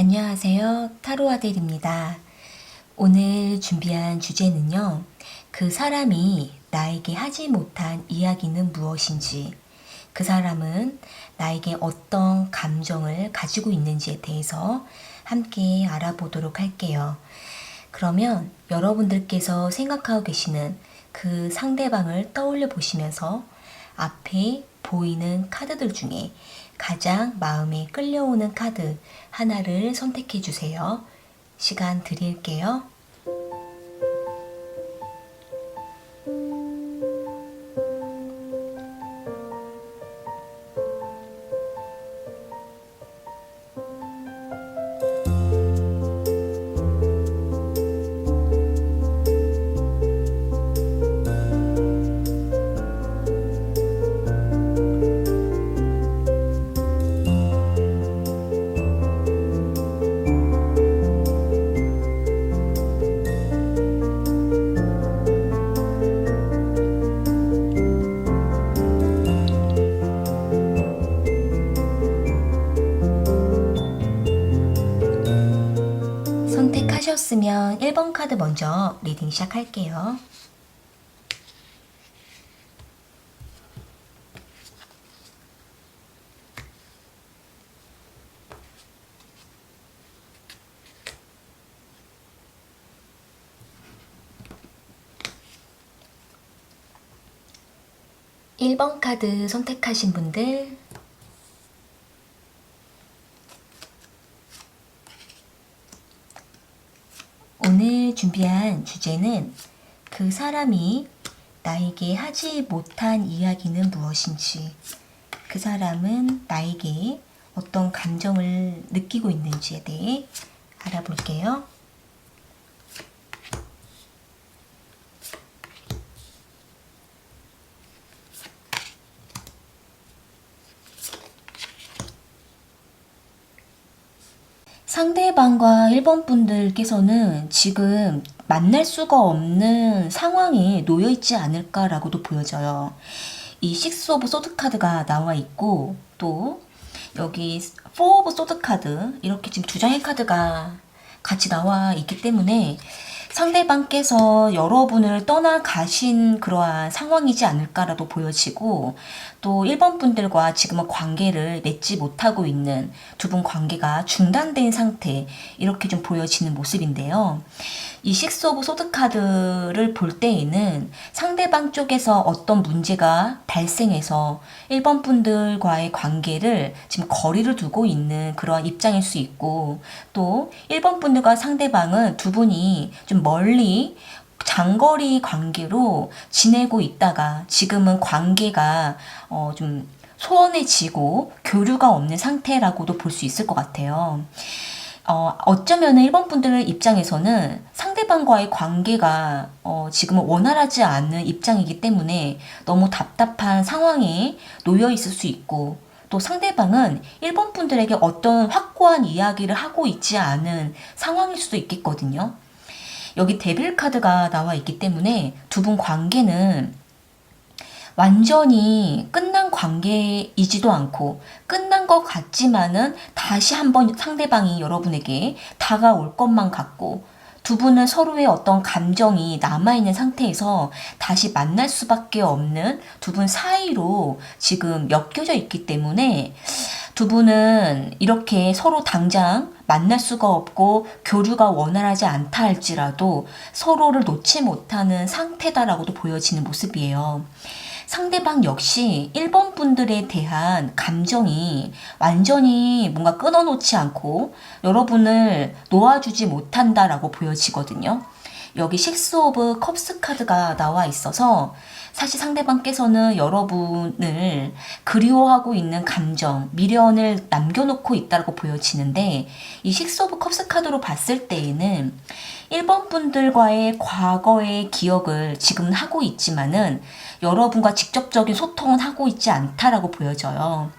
안녕하세요. 타로아델입니다. 오늘 준비한 주제는요. 그 사람이 나에게 하지 못한 이야기는 무엇인지, 그 사람은 나에게 어떤 감정을 가지고 있는지에 대해서 함께 알아보도록 할게요. 그러면 여러분들께서 생각하고 계시는 그 상대방을 떠올려 보시면서 앞에 보이는 카드들 중에 가장 마음에 끌려오는 카드 하나를 선택해 주세요. 시간 드릴게요. 선택하셨으면 1번 카드 먼저 리딩 시작할게요. (1번) 카드 선택하신 분들 오늘 준비한 주제는 그 사람이 나에게 하지 못한 이야기는 무엇인지, 그 사람은 나에게 어떤 감정을 느끼고 있는지에 대해 알아볼게요. 상대방과 1번 분들께서는 지금 만날 수가 없는 상황에 놓여 있지 않을까라고도 보여져요. 이 식스 오브 소드 카드가 나와 있고, 또 여기 포 오브 소드 카드, 이렇게 지금 두 장의 카드가 같이 나와 있기 때문에 상대방께서 여러분을 떠나가신 그러한 상황이지 않을까라도 보여지고, 또 1번 분들과 지금은 관계를 맺지 못하고 있는 두 분 관계가 중단된 상태, 이렇게 좀 보여지는 모습인데요. 이 식스 오브 소드 카드를 볼 때에는 상대방 쪽에서 어떤 문제가 발생해서 1번 분들과의 관계를 지금 거리를 두고 있는 그러한 입장일 수 있고, 또 1번 분들과 상대방은 두 분이 좀 멀리 장거리 관계로 지내고 있다가 지금은 관계가 좀 소원해지고 교류가 없는 상태라고도 볼 수 있을 것 같아요. 어쩌면 1번 분들 입장에서는 상대방과의 관계가 지금은 원활하지 않은 입장이기 때문에 너무 답답한 상황에 놓여 있을 수 있고, 또 상대방은 1번 분들에게 어떤 확고한 이야기를 하고 있지 않은 상황일 수도 있겠거든요. 여기 데빌 카드가 나와 있기 때문에 두 분 관계는 완전히 끝난 관계이지도 않고 끝난 것 같지만은 다시 한번 상대방이 여러분에게 다가올 것만 같고, 두 분은 서로의 어떤 감정이 남아있는 상태에서 다시 만날 수밖에 없는 두 분 사이로 지금 엮여져 있기 때문에 두 분은 이렇게 서로 당장 만날 수가 없고 교류가 원활하지 않다 할지라도 서로를 놓지 못하는 상태다라고도 보여지는 모습이에요. 상대방 역시 1번 분들에 대한 감정이 완전히 뭔가 끊어놓지 않고 여러분을 놓아주지 못한다라고 보여지거든요. 여기 식스 오브 컵스 카드가 나와 있어서 사실 상대방께서는 여러분을 그리워하고 있는 감정, 미련을 남겨놓고 있다고 보여지는데, 이 식스 오브 컵스 카드로 봤을 때에는 1번 분들과의 과거의 기억을 지금 하고 있지만은 여러분과 직접적인 소통은 하고 있지 않다라고 보여져요.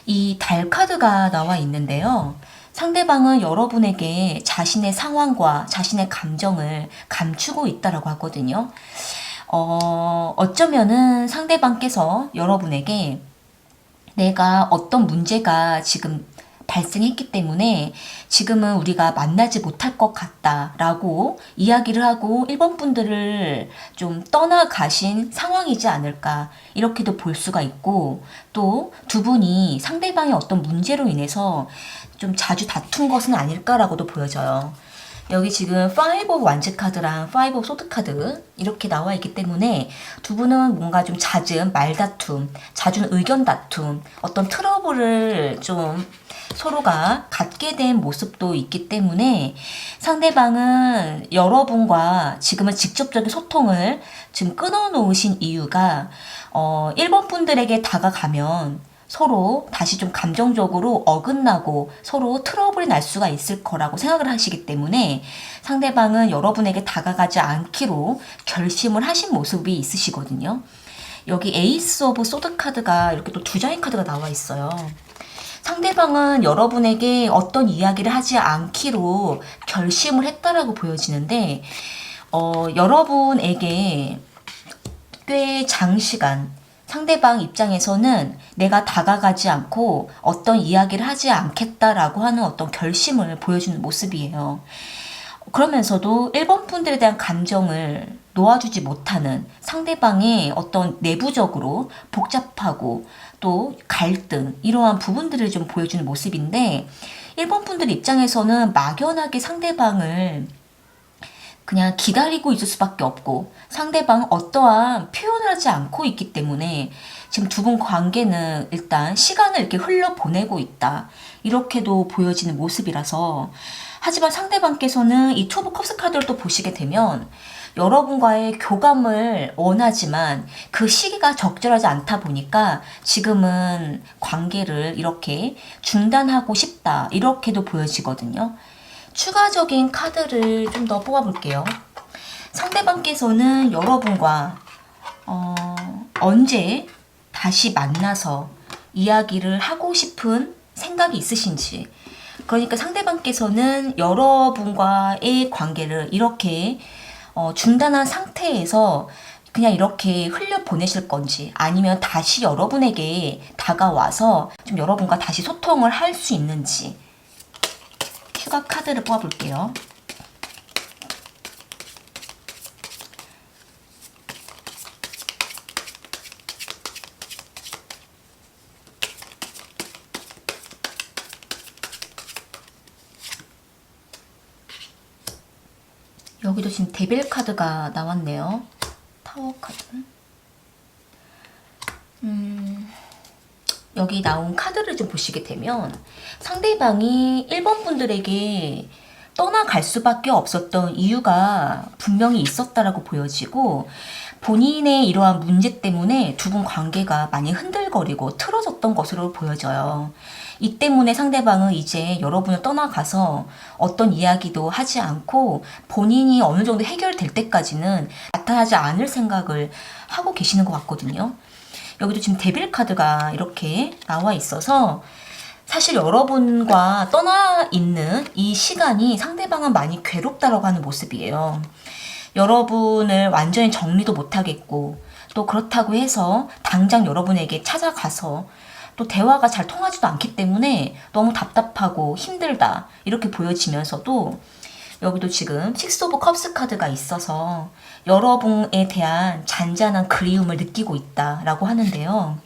이 달 카드가 나와 있는데요. 상대방은 여러분에게 자신의 상황과 자신의 감정을 감추고 있다라고 하거든요. 어쩌면은 상대방께서 여러분에게 내가 어떤 문제가 지금 발생했기 때문에 지금은 우리가 만나지 못할 것 같다라고 이야기를 하고 일본 분들을 좀 떠나가신 상황이지 않을까 이렇게도 볼 수가 있고, 또 두 분이 상대방의 어떤 문제로 인해서 좀 자주 다툰 것은 아닐까라고도 보여져요. 여기 지금 5 오브 완즈 카드랑 5 오브 소드 카드 이렇게 나와 있기 때문에 두 분은 뭔가 좀 잦은 말다툼, 잦은 의견 다툼, 어떤 트러블을 좀 서로가 갖게 된 모습도 있기 때문에 상대방은 여러분과 지금은 직접적인 소통을 지금 끊어놓으신 이유가 일본 분들에게 다가가면 서로 다시 좀 감정적으로 어긋나고 서로 트러블이 날 수가 있을 거라고 생각을 하시기 때문에 상대방은 여러분에게 다가가지 않기로 결심을 하신 모습이 있으시거든요. 여기 에이스 오브 소드 카드가 이렇게 또 두 장의 카드가 나와 있어요. 상대방은 여러분에게 어떤 이야기를 하지 않기로 결심을 했다라고 보여지는데 여러분에게 꽤 장시간 상대방 입장에서는 내가 다가가지 않고 어떤 이야기를 하지 않겠다라고 하는 어떤 결심을 보여주는 모습이에요. 그러면서도 일본 분들에 대한 감정을 놓아주지 못하는 상대방의 어떤 내부적으로 복잡하고 또 갈등 이러한 부분들을 좀 보여주는 모습인데, 일본 분들 입장에서는 막연하게 상대방을 그냥 기다리고 있을 수밖에 없고 상대방 어떠한 표현을 하지 않고 있기 때문에 지금 두 분 관계는 일단 시간을 이렇게 흘려보내고 있다 이렇게도 보여지는 모습이라서, 하지만 상대방께서는 이 투 오브 컵스 카드를 또 보시게 되면 여러분과의 교감을 원하지만 그 시기가 적절하지 않다 보니까 지금은 관계를 이렇게 중단하고 싶다 이렇게도 보여지거든요. 추가적인 카드를 좀 더 뽑아볼게요. 상대방께서는 여러분과 언제 다시 만나서 이야기를 하고 싶은 생각이 있으신지, 그러니까 상대방께서는 여러분과의 관계를 이렇게 중단한 상태에서 그냥 이렇게 흘려보내실 건지, 아니면 다시 여러분에게 다가와서 좀 여러분과 다시 소통을 할 수 있는지 추가 카드를 뽑아볼게요. 여기도 지금 데빌 카드가 나왔네요. 타워 카드. 여기 나온 카드를 좀 보시게 되면 상대방이 1번 분들에게 떠나갈 수밖에 없었던 이유가 분명히 있었다라고 보여지고, 본인의 이러한 문제 때문에 두 분 관계가 많이 흔들거리고 틀어졌던 것으로 보여져요. 이 때문에 상대방은 이제 여러분을 떠나가서 어떤 이야기도 하지 않고 본인이 어느 정도 해결될 때까지는 나타나지 않을 생각을 하고 계시는 것 같거든요. 여기도 지금 데빌 카드가 이렇게 나와 있어서 사실 여러분과 떠나 있는 이 시간이 상대방은 많이 괴롭다라고 하는 모습이에요. 여러분을 완전히 정리도 못하겠고, 또 그렇다고 해서 당장 여러분에게 찾아가서 또 대화가 잘 통하지도 않기 때문에 너무 답답하고 힘들다 이렇게 보여지면서도, 여기도 지금 6 오브 컵스 카드가 있어서 여러분에 대한 잔잔한 그리움을 느끼고 있다라고 하는데요.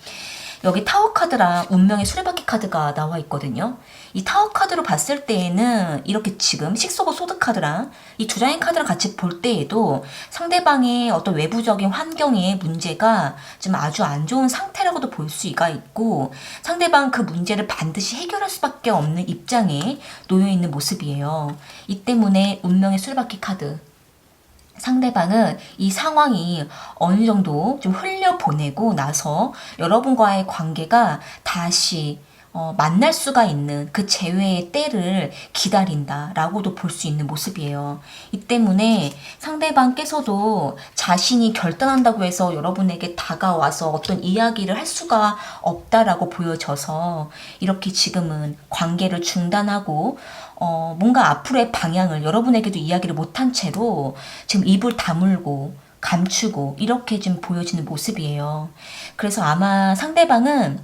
여기 타워 카드랑 운명의 수레바퀴 카드가 나와 있거든요. 이 타워 카드로 봤을 때에는 이렇게 지금 6 오브 소드 카드랑 이 두 장의 카드랑 같이 볼 때에도 상대방의 어떤 외부적인 환경의 문제가 좀 아주 안 좋은 상태라고도 볼 수가 있고, 상대방 그 문제를 반드시 해결할 수밖에 없는 입장에 놓여 있는 모습이에요. 이 때문에 운명의 수레바퀴 카드, 상대방은 이 상황이 어느 정도 좀 흘려보내고 나서 여러분과의 관계가 다시 만날 수가 있는 그 재회의 때를 기다린다라고도 볼 수 있는 모습이에요. 이 때문에 상대방께서도 자신이 결단한다고 해서 여러분에게 다가와서 어떤 이야기를 할 수가 없다라고 보여져서 이렇게 지금은 관계를 중단하고 뭔가 앞으로의 방향을 여러분에게도 이야기를 못한 채로 지금 입을 다물고 감추고 이렇게 좀 보여지는 모습이에요. 그래서 아마 상대방은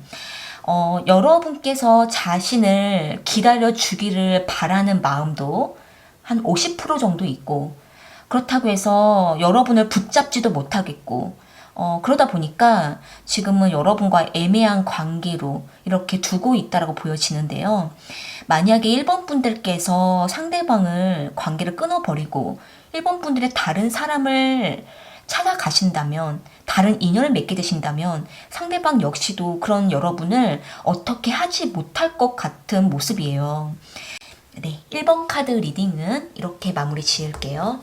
여러분께서 자신을 기다려 주기를 바라는 마음도 한 50% 정도 있고, 그렇다고 해서 여러분을 붙잡지도 못하겠고, 그러다 보니까 지금은 여러분과 애매한 관계로 이렇게 두고 있다라고 보여지는데요. 만약에 1번 분들께서 상대방을 관계를 끊어버리고 1번 분들의 다른 사람을 찾아가신다면, 다른 인연을 맺게 되신다면 상대방 역시도 그런 여러분을 어떻게 하지 못할 것 같은 모습이에요. 네, 1번 카드 리딩은 이렇게 마무리 지을게요.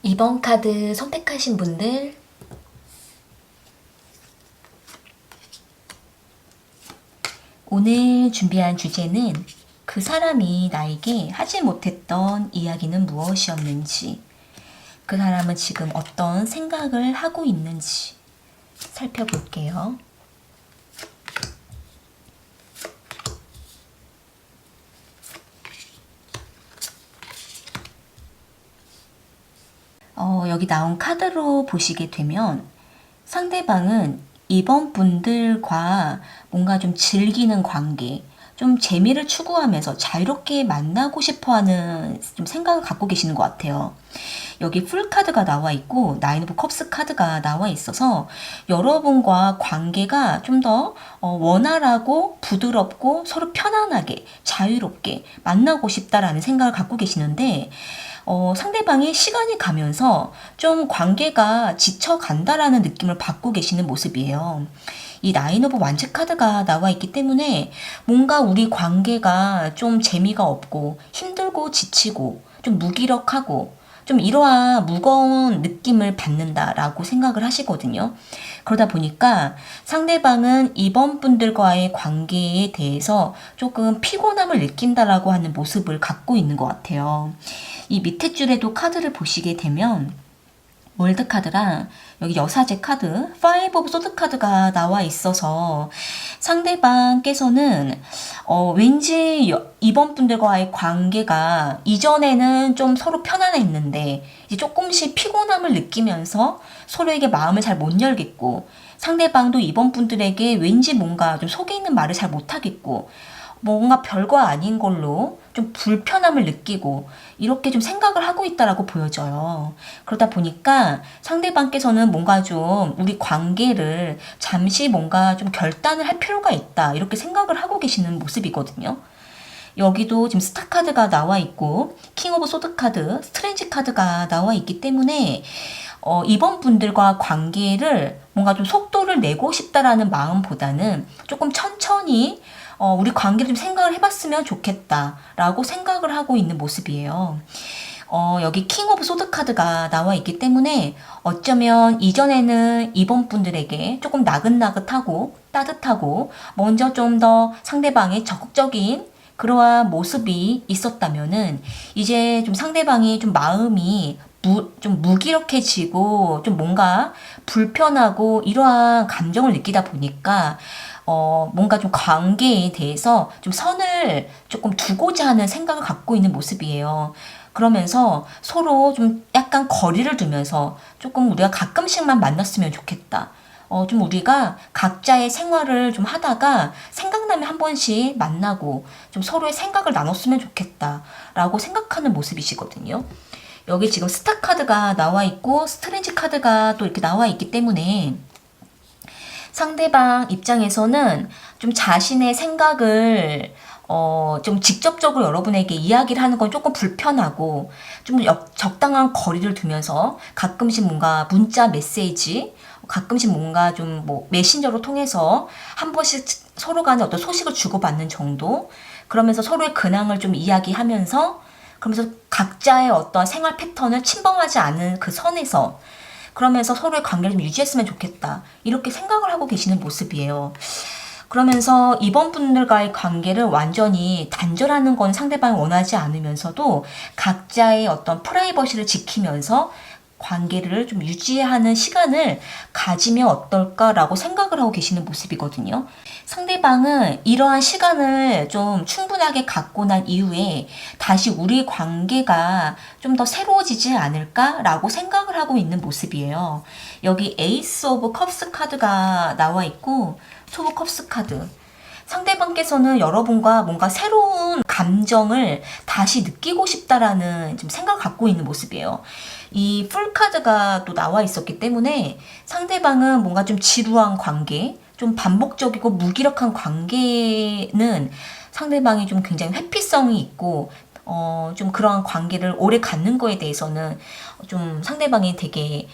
이번 카드 선택하신 분들, 오늘 준비한 주제는 그 사람이 나에게 하지 못했던 이야기는 무엇이었는지, 그 사람은 지금 어떤 생각을 하고 있는지 살펴볼게요. 여기 나온 카드로 보시게 되면 상대방은 이번 분들과 뭔가 좀 즐기는 관계, 좀 재미를 추구하면서 자유롭게 만나고 싶어하는 좀 생각을 갖고 계시는 것 같아요. 여기 풀 카드가 나와 있고 나인 오브 컵스 카드가 나와 있어서 여러분과 관계가 좀 더 원활하고 부드럽고 서로 편안하게 자유롭게 만나고 싶다라는 생각을 갖고 계시는데, 상대방이 시간이 가면서 좀 관계가 지쳐간다라는 느낌을 받고 계시는 모습이에요. 이 나인 오브 완즈 카드가 나와 있기 때문에 뭔가 우리 관계가 좀 재미가 없고 힘들고 지치고 좀 무기력하고 좀 이러한 무거운 느낌을 받는다라고 생각을 하시거든요. 그러다 보니까 상대방은 이번 분들과의 관계에 대해서 조금 피곤함을 느낀다라고 하는 모습을 갖고 있는 것 같아요. 이 밑에 줄에도 카드를 보시게 되면 월드 카드랑 여기 여사제 카드, 파이브 오브 소드 카드가 나와 있어서 상대방께서는 왠지 이번 분들과의 관계가 이전에는 좀 서로 편안했는데 이제 조금씩 피곤함을 느끼면서 서로에게 마음을 잘 못 열겠고, 상대방도 이번 분들에게 왠지 뭔가 좀 속에 있는 말을 잘 못하겠고, 뭔가 별거 아닌 걸로 좀 불편함을 느끼고 이렇게 좀 생각을 하고 있다라고 보여져요. 그러다 보니까 상대방께서는 뭔가 좀 우리 관계를 잠시 뭔가 좀 결단을 할 필요가 있다 이렇게 생각을 하고 계시는 모습이거든요. 여기도 지금 스타 카드가 나와 있고 킹 오브 소드 카드, 스트레인지 카드가 나와 있기 때문에 이번 분들과 관계를 뭔가 좀 속도를 내고 싶다라는 마음보다는 조금 천천히 우리 관계를 좀 생각을 해봤으면 좋겠다라고 생각을 하고 있는 모습이에요. 여기 킹 오브 소드 카드가 나와 있기 때문에 어쩌면 이전에는 이번 분들에게 조금 나긋나긋하고 따뜻하고 먼저 좀 더 상대방의 적극적인 그러한 모습이 있었다면은 이제 좀 상대방이 좀 마음이 좀 무기력해지고 좀 뭔가 불편하고 이러한 감정을 느끼다 보니까 뭔가 좀 관계에 대해서 좀 선을 조금 두고자 하는 생각을 갖고 있는 모습이에요. 그러면서 서로 좀 약간 거리를 두면서 조금 우리가 가끔씩만 만났으면 좋겠다. 좀 우리가 각자의 생활을 좀 하다가 생각나면 한 번씩 만나고 좀 서로의 생각을 나눴으면 좋겠다라고 생각하는 모습이시거든요. 여기 지금 스타 카드가 나와 있고 스트레인지 카드가 또 이렇게 나와 있기 때문에 상대방 입장에서는 좀 자신의 생각을 좀 직접적으로 여러분에게 이야기를 하는 건 조금 불편하고 좀 적당한 거리를 두면서 가끔씩 뭔가 문자 메시지, 가끔씩 뭔가 좀 뭐 메신저로 통해서 한 번씩 서로 간에 어떤 소식을 주고받는 정도, 그러면서 서로의 근황을 좀 이야기하면서 그러면서 각자의 어떤 생활 패턴을 침범하지 않은 그 선에서 그러면서 서로의 관계를 좀 유지했으면 좋겠다 이렇게 생각을 하고 계시는 모습이에요. 그러면서 이번 분들과의 관계를 완전히 단절하는 건 상대방이 원하지 않으면서도 각자의 어떤 프라이버시를 지키면서 관계를 좀 유지하는 시간을 가지면 어떨까라고 생각을 하고 계시는 모습이거든요. 상대방은 이러한 시간을 좀 충분하게 갖고 난 이후에 다시 우리 관계가 좀 더 새로워지지 않을까라고 생각을 하고 있는 모습이에요. 여기 에이스 오브 컵스 카드가 나와 있고 투 오브 컵스 카드. 상대방께서는 여러분과 뭔가 새로운 감정을 다시 느끼고 싶다라는 좀 생각을 갖고 있는 모습이에요. 이 풀 카드가 또 나와 있었기 때문에 상대방은 뭔가 좀 지루한 관계, 좀 반복적이고 무기력한 관계는 상대방이 좀 굉장히 회피성이 있고 좀 그러한 관계를 오래 갖는 거에 대해서는 좀 상대방이 되게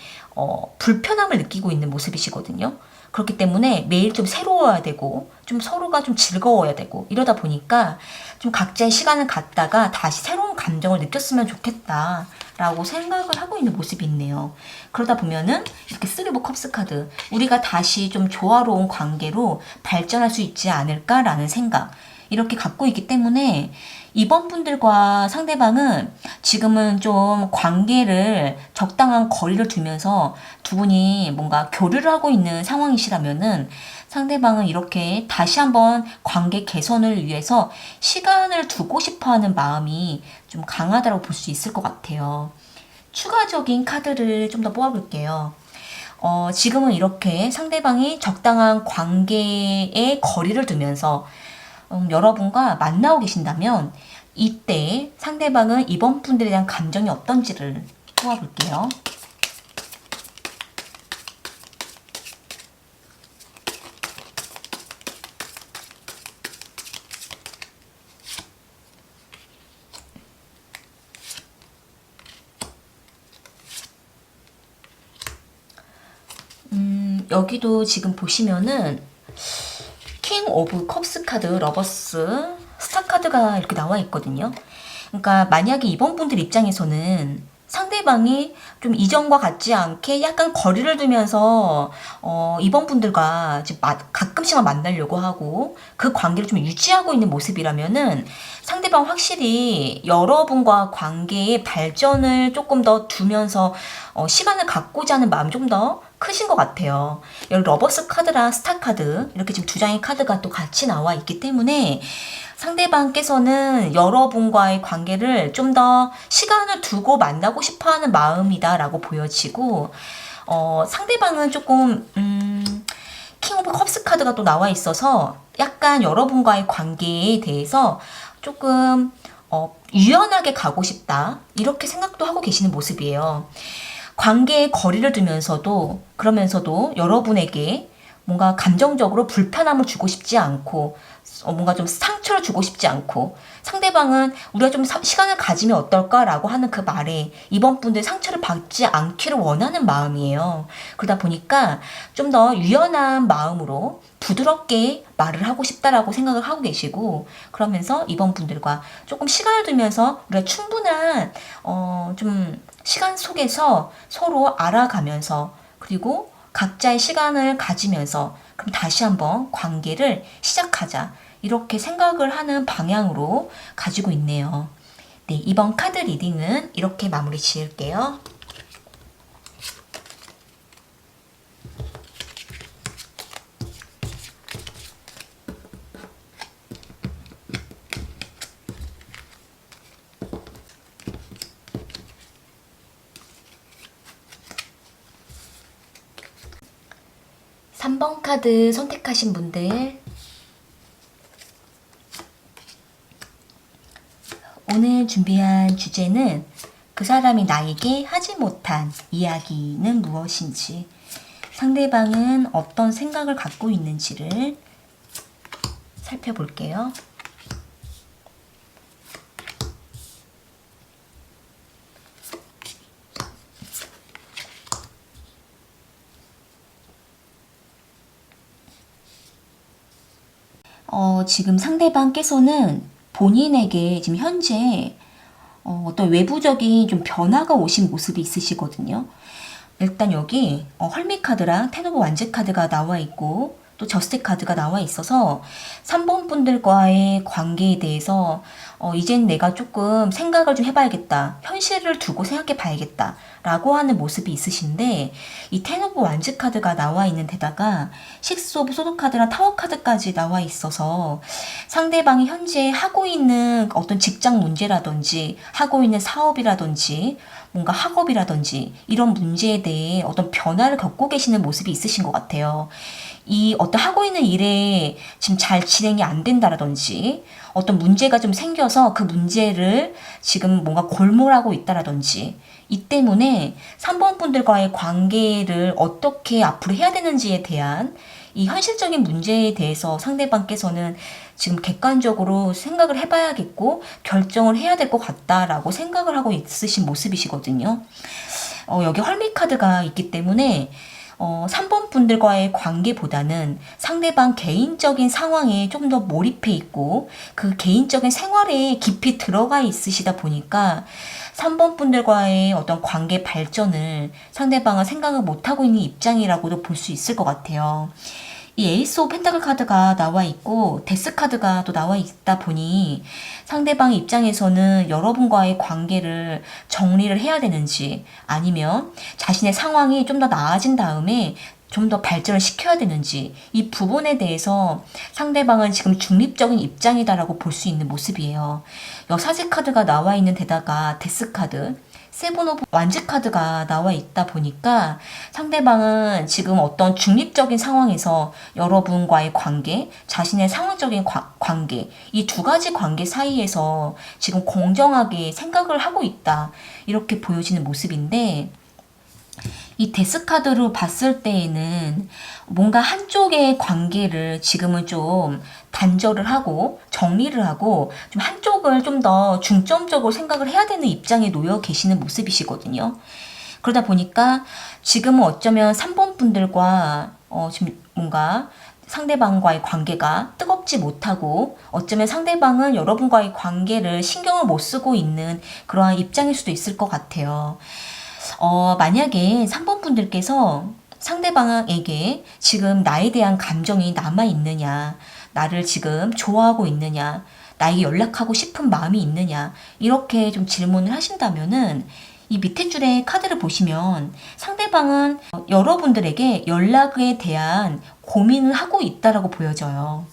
불편함을 느끼고 있는 모습이시거든요. 그렇기 때문에 매일 좀 새로워야 되고 좀 서로가 좀 즐거워야 되고 이러다 보니까 좀 각자의 시간을 갖다가 다시 새로운 감정을 느꼈으면 좋겠다라고 생각을 하고 있는 모습이 있네요. 그러다 보면은 이렇게 쓰리 오브 컵스 카드, 우리가 다시 좀 조화로운 관계로 발전할 수 있지 않을까라는 생각, 이렇게 갖고 있기 때문에 이번 분들과 상대방은 지금은 좀 관계를 적당한 거리를 두면서 두 분이 뭔가 교류를 하고 있는 상황이시라면은 상대방은 이렇게 다시 한번 관계 개선을 위해서 시간을 두고 싶어 하는 마음이 좀 강하다고 볼 수 있을 것 같아요. 추가적인 카드를 좀 더 뽑아볼게요. 지금은 이렇게 상대방이 적당한 관계에 거리를 두면서 여러분과 만나고 계신다면 이때 상대방은 이번 분들에 대한 감정이 어떤지를 뽑아볼게요. 여기도 지금 보시면은 킹 오브 컵스 카드, 러버스, 스타 카드가 이렇게 나와 있거든요. 그러니까 만약에 이번 분들 입장에서는 상대방이 좀 이전과 같지 않게 약간 거리를 두면서 이번 분들과 가끔씩만 만나려고 하고 그 관계를 좀 유지하고 있는 모습이라면은 상대방 확실히 여러분과 관계의 발전을 조금 더 두면서 시간을 갖고자 하는 마음이 좀 더 크신 것 같아요. 여기 러버스 카드랑 스타 카드 이렇게 지금 두 장의 카드가 또 같이 나와 있기 때문에 상대방께서는 여러분과의 관계를 좀 더 시간을 두고 만나고 싶어하는 마음이다라고 보여지고 상대방은 조금 킹 오브 컵스 카드가 또 나와 있어서 약간 여러분과의 관계에 대해서 조금 유연하게 가고 싶다 이렇게 생각도 하고 계시는 모습이에요. 관계에 거리를 두면서도 그러면서도 여러분에게 뭔가 감정적으로 불편함을 주고 싶지 않고 뭔가 좀 상처를 주고 싶지 않고 상대방은 우리가 좀 시간을 가지면 어떨까라고 하는 그 말에 이번 분들 상처를 받지 않기를 원하는 마음이에요. 그러다 보니까 좀 더 유연한 마음으로 부드럽게 말을 하고 싶다라고 생각을 하고 계시고 그러면서 이번 분들과 조금 시간을 두면서 우리가 충분한 좀 시간 속에서 서로 알아가면서 그리고 각자의 시간을 가지면서 그럼 다시 한번 관계를 시작하자 이렇게 생각을 하는 방향으로 가지고 있네요. 네, 이번 카드 리딩은 이렇게 마무리 지을게요. 삼 번 카드 선택하신 분들 오늘 준비한 주제는 그 사람이 나에게 하지 못한 이야기는 무엇인지 상대방은 어떤 생각을 갖고 있는지를 살펴볼게요. 지금 상대방께서는 본인에게 지금 현재 어떤 외부적인 좀 변화가 오신 모습이 있으시거든요. 일단 여기 헐미 카드랑 텐 오브 완즈 카드가 나와 있고 또 저스트 카드가 나와 있어서 3번 분들과의 관계에 대해서 이젠 내가 조금 생각을 좀 해봐야겠다. 현실을 두고 생각해 봐야겠다. 라고 하는 모습이 있으신데, 이 텐 오브 완즈 카드가 나와 있는 데다가 식스 오브 소드 카드랑 타워 카드까지 나와 있어서 상대방이 현재 하고 있는 어떤 직장 문제라든지 하고 있는 사업이라든지 뭔가 학업이라든지 이런 문제에 대해 어떤 변화를 겪고 계시는 모습이 있으신 것 같아요. 이 어떤 하고 있는 일에 지금 잘 진행이 안 된다라든지 어떤 문제가 좀 생겨서 그 문제를 지금 뭔가 골몰하고 있다라든지, 이 때문에 3번 분들과의 관계를 어떻게 앞으로 해야 되는지에 대한 이 현실적인 문제에 대해서 상대방께서는 지금 객관적으로 생각을 해봐야겠고 결정을 해야 될 것 같다라고 생각을 하고 있으신 모습이시거든요. 여기 헐미 카드가 있기 때문에 3번 분들과의 관계보다는 상대방 개인적인 상황에 좀 더 몰입해 있고 그 개인적인 생활에 깊이 들어가 있으시다 보니까 3번 분들과의 어떤 관계 발전을 상대방은 생각을 못하고 있는 입장이라고도 볼 수 있을 것 같아요. 이 에이스 오브 펜타클 카드가 나와 있고 데스 카드가 또 나와 있다 보니 상대방 입장에서는 여러분과의 관계를 정리를 해야 되는지, 아니면 자신의 상황이 좀 더 나아진 다음에 좀 더 발전을 시켜야 되는지, 이 부분에 대해서 상대방은 지금 중립적인 입장이다라고 볼 수 있는 모습이에요. 여사제 카드가 나와 있는 데다가 데스 카드, 세븐 오브 완즈 카드가 나와 있다 보니까 상대방은 지금 어떤 중립적인 상황에서 여러분과의 관계, 자신의 상황적인 관계, 이 두 가지 관계 사이에서 지금 공정하게 생각을 하고 있다, 이렇게 보여지는 모습인데, 이 데스카드로 봤을 때에는 뭔가 한쪽의 관계를 지금은 좀 단절을 하고 정리를 하고 좀 한쪽을 좀 더 중점적으로 생각을 해야 되는 입장에 놓여 계시는 모습이시거든요. 그러다 보니까 지금은 어쩌면 3번 분들과 지금 뭔가 상대방과의 관계가 뜨겁지 못하고 어쩌면 상대방은 여러분과의 관계를 신경을 못 쓰고 있는 그러한 입장일 수도 있을 것 같아요. 만약에 3번 분들께서 상대방에게 지금 나에 대한 감정이 남아있느냐, 나를 지금 좋아하고 있느냐, 나에게 연락하고 싶은 마음이 있느냐, 이렇게 좀 질문을 하신다면은 이 밑에 줄에 카드를 보시면 상대방은 여러분들에게 연락에 대한 고민을 하고 있다라고 보여져요.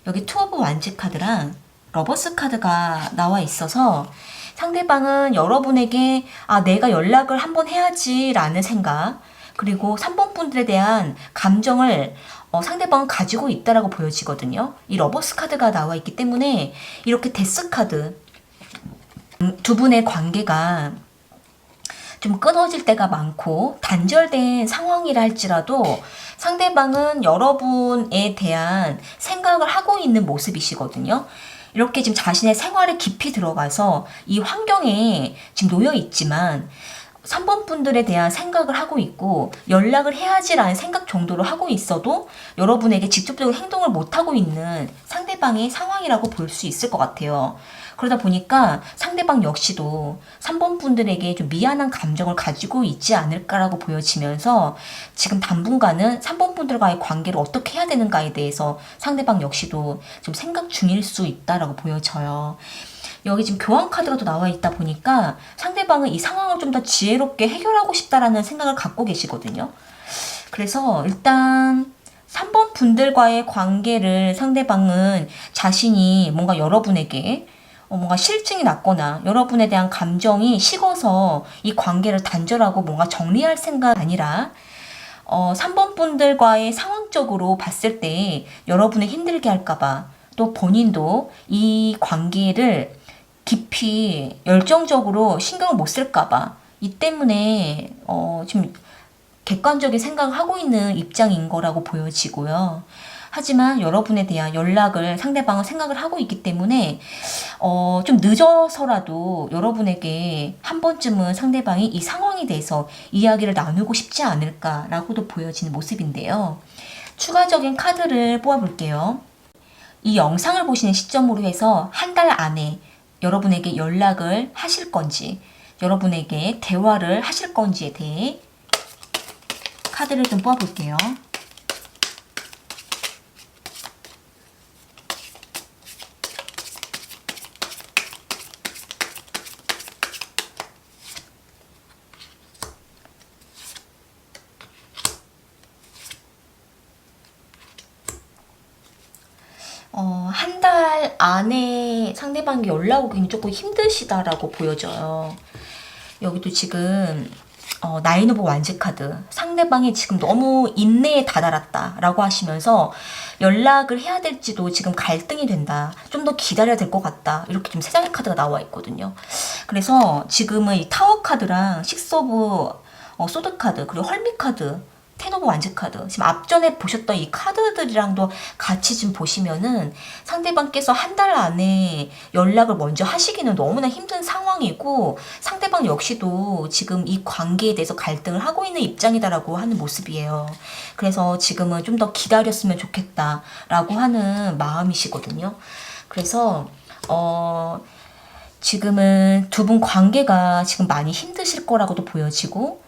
여기 투 오브 완즈 카드랑 러버스 카드가 나와 있어서 상대방은 여러분에게 내가 연락을 한번 해야지 라는 생각, 그리고 3번 분들에 대한 감정을 상대방은 가지고 있다라고 보여지거든요. 이 러버스 카드가 나와 있기 때문에 이렇게 데스 카드, 두 분의 관계가 좀 끊어질 때가 많고 단절된 상황이라 할지라도 상대방은 여러분에 대한 생각을 하고 있는 모습이시거든요. 이렇게 지금 자신의 생활에 깊이 들어가서 이 환경에 지금 놓여 있지만 3번 분들에 대한 생각을 하고 있고 연락을 해야지라는 생각 정도로 하고 있어도 여러분에게 직접적으로 행동을 못하고 있는 상대방의 상황이라고 볼 수 있을 것 같아요. 그러다 보니까 상대방 역시도 3번 분들에게 좀 미안한 감정을 가지고 있지 않을까라고 보여지면서 지금 당분간은 3번 분들과의 관계를 어떻게 해야 되는가에 대해서 상대방 역시도 좀 생각 중일 수 있다라고 보여져요. 여기 지금 교환 카드가 또 나와 있다 보니까 상대방은 이 상황을 좀 더 지혜롭게 해결하고 싶다라는 생각을 갖고 계시거든요. 그래서 일단 3번 분들과의 관계를 상대방은 자신이 뭔가 여러분에게 뭔가 실증이 났거나 여러분에 대한 감정이 식어서 이 관계를 단절하고 뭔가 정리할 생각이 아니라 3번 분들과의 상황적으로 봤을 때 여러분을 힘들게 할까봐, 또 본인도 이 관계를 깊이 열정적으로 신경을 못 쓸까봐, 이 때문에 지금 객관적인 생각을 하고 있는 입장인 거라고 보여지고요. 하지만 여러분에 대한 연락을 상대방은 생각을 하고 있기 때문에 좀 늦어서라도 여러분에게 한 번쯤은 상대방이 이 상황에 대해서 이야기를 나누고 싶지 않을까라고도 보여지는 모습인데요. 추가적인 카드를 뽑아볼게요. 이 영상을 보시는 시점으로 해서 한 달 안에 여러분에게 연락을 하실 건지, 여러분에게 대화를 하실 건지에 대해 카드를 좀 뽑아볼게요. 안에 상대방이 연락 오기 조금 힘드시다라고 보여져요. 여기도 지금 나인 오브 완즈 카드, 상대방이 지금 너무 인내에 다다랐다라고 하시면서 연락을 해야 될지도 지금 갈등이 된다. 좀 더 기다려야 될 것 같다. 이렇게 좀 세 장의 카드가 나와 있거든요. 그래서 지금은 이 타워 카드랑 식스 오브 소드 카드, 그리고 헐미 카드, 텐 오브 완즈 카드, 지금 앞전에 보셨던 이 카드들이랑도 같이 좀 보시면은 상대방께서 한 달 안에 연락을 먼저 하시기는 너무나 힘든 상황이고, 상대방 역시도 지금 이 관계에 대해서 갈등을 하고 있는 입장이다라고 하는 모습이에요. 그래서 지금은 좀 더 기다렸으면 좋겠다라고 하는 마음이시거든요. 그래서 지금은 두 분 관계가 지금 많이 힘드실 거라고도 보여지고,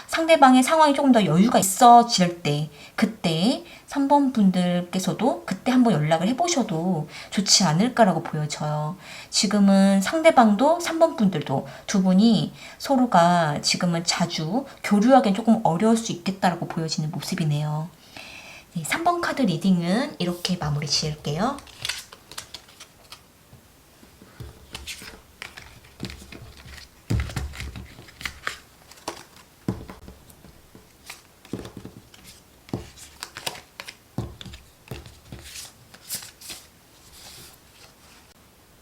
상대방의 상황이 조금 더 여유가 있어질 때, 그때 3번 분들께서도 그때 한번 연락을 해보셔도 좋지 않을까라고 보여져요. 지금은 상대방도 3번 분들도 두 분이 서로가 지금은 자주 교류하기엔 조금 어려울 수 있겠다라고 보여지는 모습이네요. 네, 3번 카드 리딩은 이렇게 마무리 지을게요.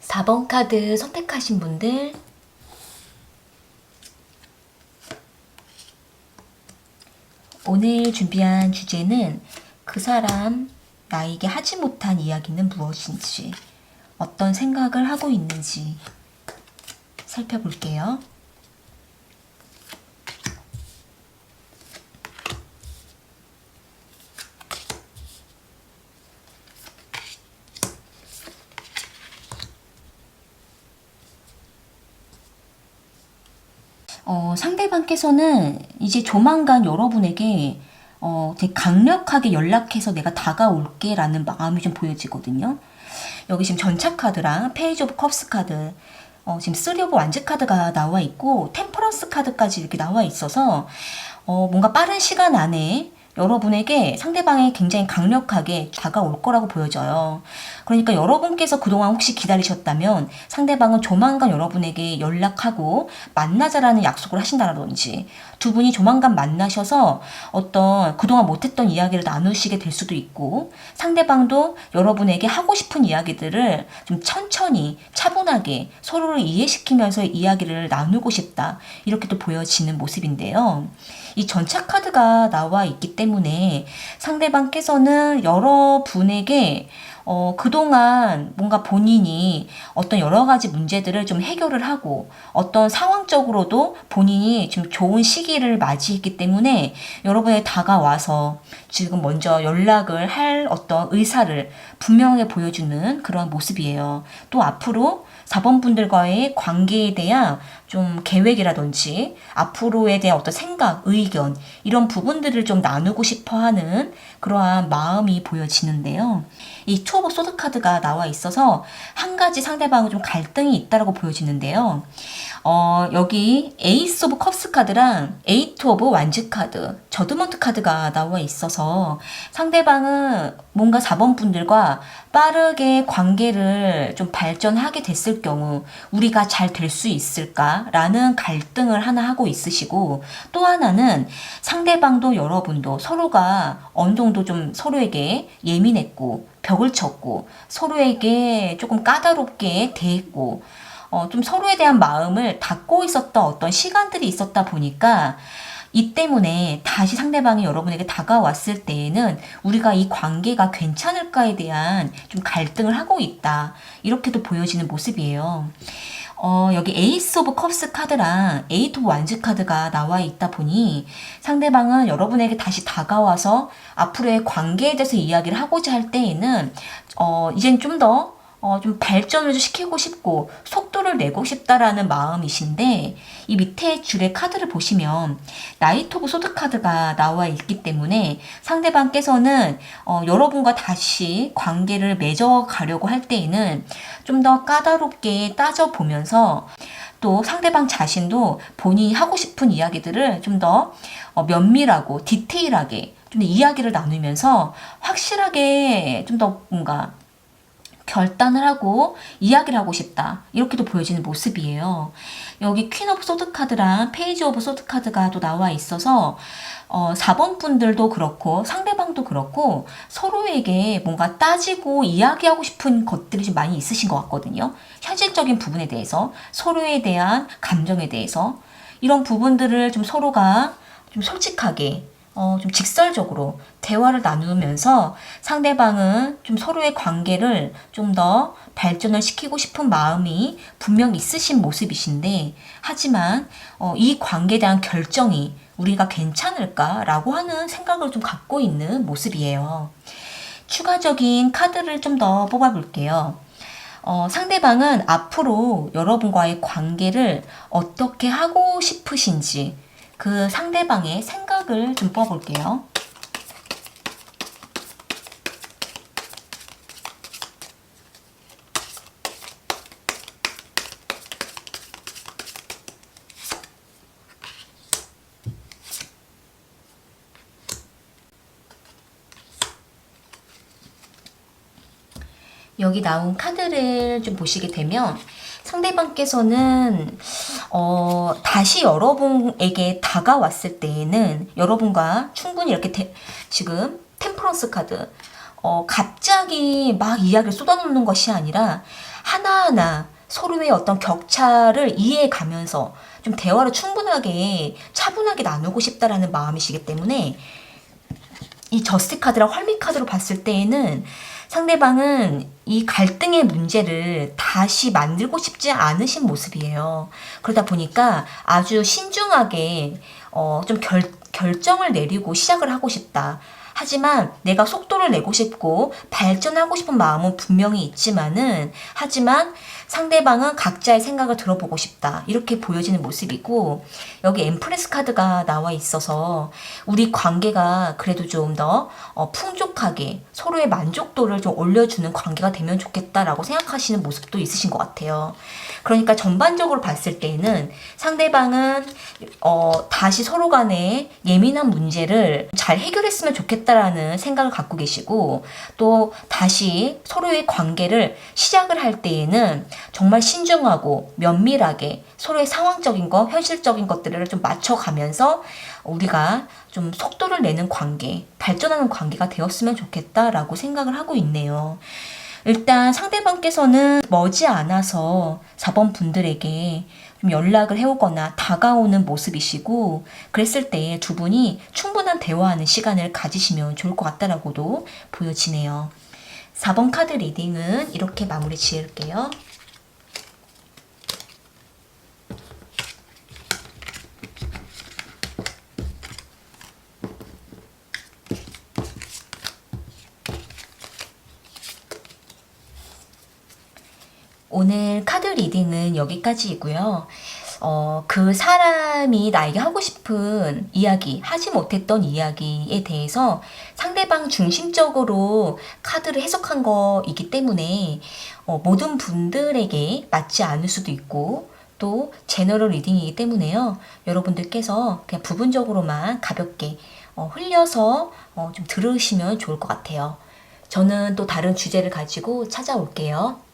사 번 카드 선택하신 분들, 오늘 준비한 주제는 그 사람 나에게 하지 못한 이야기는 무엇인지, 어떤 생각을 하고 있는지 살펴볼게요. 상대방께서는 이제 조만간 여러분에게 되게 강력하게 연락해서 내가 다가올게 라는 마음이 좀 보여지거든요. 여기 지금 전차 카드랑 페이지 오브 컵스 카드, 지금 쓰리 오브 완즈 카드가 나와 있고 템퍼런스 카드까지 이렇게 나와 있어서 뭔가 빠른 시간 안에 여러분에게 상대방이 굉장히 강력하게 다가올 거라고 보여져요. 그러니까 여러분께서 그동안 혹시 기다리셨다면 상대방은 조만간 여러분에게 연락하고 만나자라는 약속을 하신다든지, 두 분이 조만간 만나셔서 어떤 그동안 못했던 이야기를 나누시게 될 수도 있고, 상대방도 여러분에게 하고 싶은 이야기들을 좀 천천히 차분하게 서로를 이해시키면서 이야기를 나누고 싶다, 이렇게 또 보여지는 모습인데요. 이 전차 카드가 나와 있기 때문에 상대방께서는 여러분에게 그동안 뭔가 본인이 어떤 여러 가지 문제들을 좀 해결을 하고, 어떤 상황적으로도 본인이 좀 좋은 시기를 맞이했기 때문에 여러분에 다가와서 지금 먼저 연락을 할 어떤 의사를 분명하게 보여주는 그런 모습이에요. 또 앞으로 4번 분들과의 관계에 대한 좀 계획이라든지 앞으로에 대한 어떤 생각, 의견, 이런 부분들을 좀 나누고 싶어 하는 그러한 마음이 보여지는데요. 이 투 오브 소드 카드가 나와 있어서 한 가지 상대방은 좀 갈등이 있다고 보여지는데요. 여기 에이스 오브 컵스 카드랑 에이트 오브 완즈 카드, 저드먼트 카드가 나와 있어서 상대방은 뭔가 4번 분들과 빠르게 관계를 좀 발전하게 됐을 경우 우리가 잘 될 수 있을까라는 갈등을 하나 하고 있으시고, 또 하나는 상대방도 여러분도 서로가 어느 정도 좀 서로에게 예민했고 벽을 쳤고 서로에게 조금 까다롭게 대했고 좀 서로에 대한 마음을 닫고 있었던 어떤 시간들이 있었다 보니까, 이 때문에 다시 상대방이 여러분에게 다가왔을 때에는 우리가 이 관계가 괜찮을까에 대한 좀 갈등을 하고 있다, 이렇게도 보여지는 모습이에요. 여기 에이스 오브 컵스 카드랑 에이트 오브 완즈 카드가 나와 있다 보니 상대방은 여러분에게 다시 다가와서 앞으로의 관계에 대해서 이야기를 하고자 할 때에는 이젠 좀 더 좀 발전을 좀 시키고 싶고 속도를 내고 싶다라는 마음이신데, 이 밑에 줄의 카드를 보시면 나이트 오브 소드 카드가 나와 있기 때문에 상대방께서는 여러분과 다시 관계를 맺어가려고 할 때에는 좀 더 까다롭게 따져보면서, 또 상대방 자신도 본인이 하고 싶은 이야기들을 좀 더 면밀하고 디테일하게 좀 더 이야기를 나누면서 확실하게 좀 더 뭔가 결단을 하고 이야기를 하고 싶다. 이렇게도 보여지는 모습이에요. 여기 퀸 오브 소드 카드랑 페이지 오브 소드 카드가 또 나와 있어서 4번 분들도 그렇고 상대방도 그렇고 서로에게 뭔가 따지고 이야기하고 싶은 것들이 좀 많이 있으신 것 같거든요. 현실적인 부분에 대해서, 서로에 대한 감정에 대해서 이런 부분들을 좀 서로가 좀 솔직하게 좀 직설적으로 대화를 나누면서 상대방은 좀 서로의 관계를 좀 더 발전을 시키고 싶은 마음이 분명 있으신 모습이신데, 하지만 이 관계에 대한 결정이 우리가 괜찮을까라고 하는 생각을 좀 갖고 있는 모습이에요. 추가적인 카드를 좀 더 뽑아볼게요. 상대방은 앞으로 여러분과의 관계를 어떻게 하고 싶으신지 그 상대방의 생각을 좀 뽑아볼게요. 여기 나온 카드를 좀 보시게 되면 상대방께서는 다시 여러분에게 다가왔을 때에는 여러분과 충분히 이렇게 지금 템퍼런스 카드 갑자기 막 이야기를 쏟아놓는 것이 아니라 하나하나 서로의 어떤 격차를 이해해 가면서 좀 대화를 충분하게 차분하게 나누고 싶다라는 마음이시기 때문에 이 저스트 카드랑 헐밋 카드로 봤을 때에는 상대방은 이 갈등의 문제를 다시 만들고 싶지 않으신 모습이에요. 그러다 보니까 아주 신중하게 좀 결정을 내리고 시작을 하고 싶다. 하지만 내가 속도를 내고 싶고 발전하고 싶은 마음은 분명히 있지만은, 하지만 상대방은 각자의 생각을 들어보고 싶다. 이렇게 보여지는 모습이고, 여기 엠프레스 카드가 나와 있어서 우리 관계가 그래도 좀 더 풍족하게 서로의 만족도를 좀 올려주는 관계가 되면 좋겠다라고 생각하시는 모습도 있으신 것 같아요. 그러니까 전반적으로 봤을 때는 상대방은 다시 서로 간의 예민한 문제를 잘 해결했으면 좋겠다라는 생각을 갖고 계시고, 또 다시 서로의 관계를 시작을 할 때에는 정말 신중하고 면밀하게 서로의 상황적인 것, 현실적인 것들을 좀 맞춰가면서 우리가 좀 속도를 내는 관계, 발전하는 관계가 되었으면 좋겠다라고 생각을 하고 있네요. 일단 상대방께서는 머지않아서 4번 분들에게 좀 연락을 해오거나 다가오는 모습이시고, 그랬을 때 두 분이 충분한 대화하는 시간을 가지시면 좋을 것 같다라고도 보여지네요. 4번 카드 리딩은 이렇게 마무리 지을게요. 오늘 카드 리딩은 여기까지이고요. 그 사람이 나에게 하고 싶은 이야기, 하지 못했던 이야기에 대해서 상대방 중심적으로 카드를 해석한 거이기 때문에 모든 분들에게 맞지 않을 수도 있고, 또 제너럴 리딩이기 때문에요. 여러분들께서 그냥 부분적으로만 가볍게 흘려서 좀 들으시면 좋을 것 같아요. 저는 또 다른 주제를 가지고 찾아올게요.